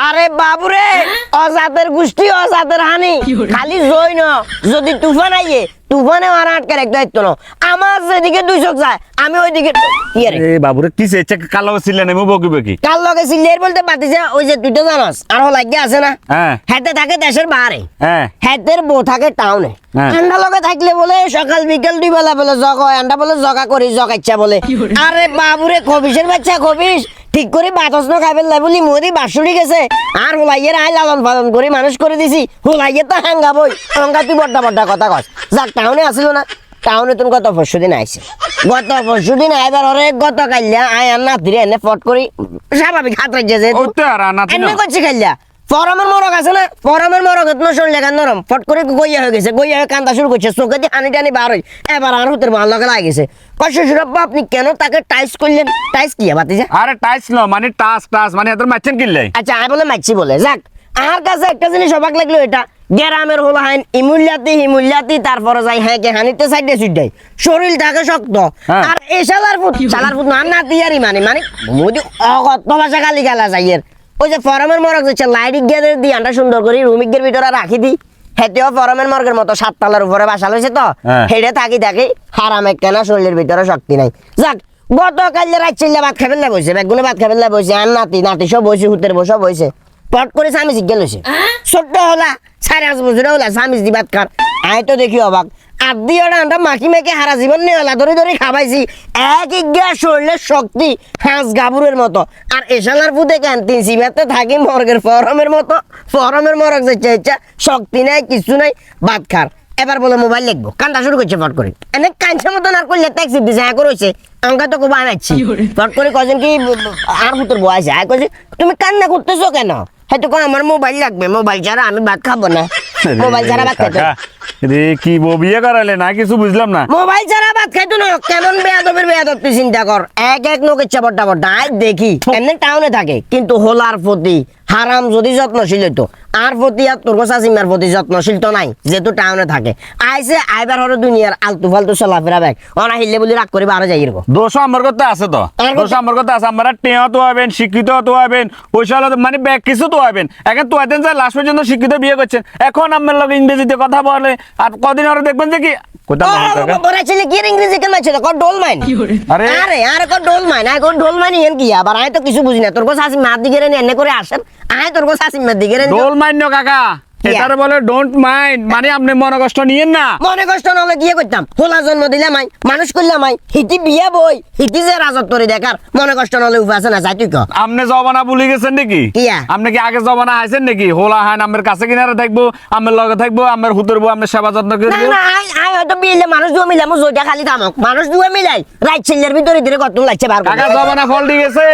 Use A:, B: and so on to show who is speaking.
A: আরে বাবুরে অজাতের গোষ্ঠী অজাতের হানি খালি জয় না যদি তুফান আইয়ে তুফানে মারা আটকার এক দায়িত্ব না আমার যেদিকে দুই চোখ যায় আমি ওইদিকে
B: এ বাবুরে কি চেয়ে কালো ছিলেন আমি বকিবে কি
A: কাল লগে সিলিয়ার বলতে পাতিছে ওই যে তুই তো জানাস আর লাগিয়ে আছে না
B: হ্যাঁ
A: হেতে থাকে দেশের বাইরে
B: হ্যাঁ
A: হেতের বউ থাকে টাউনে
B: হ্যাঁ।
A: আন্ডা লগে থাকলে বলে সকাল বিকাল দুই বেলা বলে জগ হয় আন্ডা বলে জগা করি জগাইচ্ছা বলে আরে বাবুরে খবিসের বাচ্চা খবিস ঠিক করে বাতস না খাইবেন লাই বলি মোদি বাসুরি গেছে আর হোলাইয়ের আই লালন পালন করে মানুষ করে দিছি হোলাইয়ে তো হাঙ্গা বই হাঙ্গা তুই বড্ডা বড্ডা কথা কস যাক টাউনে আসিল না টাউনে তুমি গত পরশু দিন আইছে গত পরশু দিন আইবার হরে গত কাইলা আয় আর নাতিরে এনে ফট করি স্বাভাবিক হাত রাখছে যে
B: ওতে আর নাতি
A: এনে
B: না
A: করছি খাইলা ফরমের মরক আছে না ফরমের মরক এত শরীরে কান নরম ফট করে গইয়া হয়ে গেছে গইয়া হয়ে কান্দা শুরু করছে চোখে দিয়ে হানি টানি বার হই এবার আর হুতের ভালো লাগে লাগিয়েছে শ্বশুরাব্বা আপনি কেন তাকে টাইস করলেন টাইস কি বাতিজা
B: আরে টাইস ন মানে টাস টাস মানে এত মাছেন কিনলে
A: আচ্ছা আমি বলে মাইছি বলে যাক আর কাছে একটা জিনিস অবাক লাগলো এটা গ্রামের হলো হাইন হিমুল্যাতি তারপরে যাই হ্যাঁ কে হানিতে সাইডে সুইডাই শরীর থাকে শক্ত
B: হ্যাঁ।
A: আর এই শালার ফুট না নাতি আরই মানে মোদি অগত ভাষা গালি গালা যাইয়ের ওই যে ফরমের মরক যাচ্ছে লাইটিক গেদের দি আন্ডা সুন্দর করে রুমিকের ভিতরে রাখি দি হেতেও ফরমের মর্গের মতো 7 তলার উপরে বাসা লইছে তো
B: হ্যাঁ।
A: হেডে থাকি হারাম একখানা শরীরের ভিতরে শক্তি নাই যাক গতকাল রাত চিল্লা ভাত খাবেন না বসে বেগুনে ভাত খাবেন না বসে আর নাতি সব বসে হুতের বসে বসে পট করে স্বামী জিজ্ঞেস লইছে ছোট্ট হলা 4-5 বছর হলা স্বামী জি ভাত খার আয় তো দেখি অবাক আদি ওটা আমরা মাখি মেখে হারা জীবন নিয়ে হলা ধরে খাবাইছি এক ইজ্ঞা শরীরের শক্তি হাঁস গাবুরের মতো আর এশালার পুঁতে কেন 3 সিমেতে থাকি মর্গের ফরমের মরক যাচ্ছে শক্তি নাই কিছু নাই ভাত খার এবার বলে মোবাইল লিখবো কান্দা শুরু করছে ফট করে এনে কাঞ্চা মতো না করলে ট্যাক্সি দিছে হ্যাঁ করেছে আমাকে তো খুব আনাচ্ছি ফট করে কজন কি আর হুতোর বয়সে হ্যাঁ কইছে তুমি কান্না করতেছো কেন হয়তো কোন আমার মোবাইল লাগবে মোবাইল ছাড়া আমি ভাত খাবো না মোবাইল ছাড়া ভাত খাইতো
B: রে কি বিয়ে করালে না কিছু বুঝলাম না
A: মোবাইল ছাড়া ভাত খাইতো না কেমন বেয়াদব তুই চিন্তা কর এক নোক ইচ্ছা বড্ডা আয় দেখি এমনি টাউনে থাকে কিন্তু হোলার প্রতি হারাম যদি যত্নশীল হইতো আর প্রতি আর তোর চাষিমার প্রতি যত্নশীল তো নাই যেহেতু টাউনে থাকে আইসে আইবার হরে দুনিয়ার আলতু ফালতু চলাফেরা ব্যাগ অনা হিললে বলি রাগ করে বারো যাই এরকম
B: দোষ আমার কথা আছে তো দোষ আমার কথা আছে আমরা টেয়া তো হবেন শিক্ষিত তো হবেন পয়সা মানে ব্যাগ কিছু তো হবেন এখন তো এতেন লাস্ট পর্যন্ত শিক্ষিত বিয়ে করছেন এখন আমার লোক ইংরেজিতে কথা বলে আর কদিন আরো দেখবেন যে কি কিছু বুঝি না তোর শাশি মার দিকে এনে করে আসেন আয় তোর শাশি মার দিকে ডোল মাইন কাকা এটারে বলে ডোন্ট মাইন্ড মানে আপনি মনে কষ্ট নিয়েন না মনে কষ্ট নলে গিয়ে করতাম হোলা জন্ম দিলাম আই মানুষ করলাম আই হিতি বিয়া বই হিতি যে রাজত্বরে দেখার মনে কষ্ট নলে উপায় আছে না যাই তুই আপনি জবানা ভুলে গেছেন নাকি আপনি কি আগে জবানা আইছেন নাকি হোলা হান আমার কাছে কিনারে থাকবো আমার লগে থাকবো আমার হুতরবো আমার সেবা যত্ন করবো না আই হয়তো বিলে মানুষ দুয়া মিলাম জয়টা খালি থামক মানুষ দুয়া মিলাই রাইট ছেলের ভিতরে ধীরে কত লাগছে বার কাকা জবানা ফল দিয়ে গেছে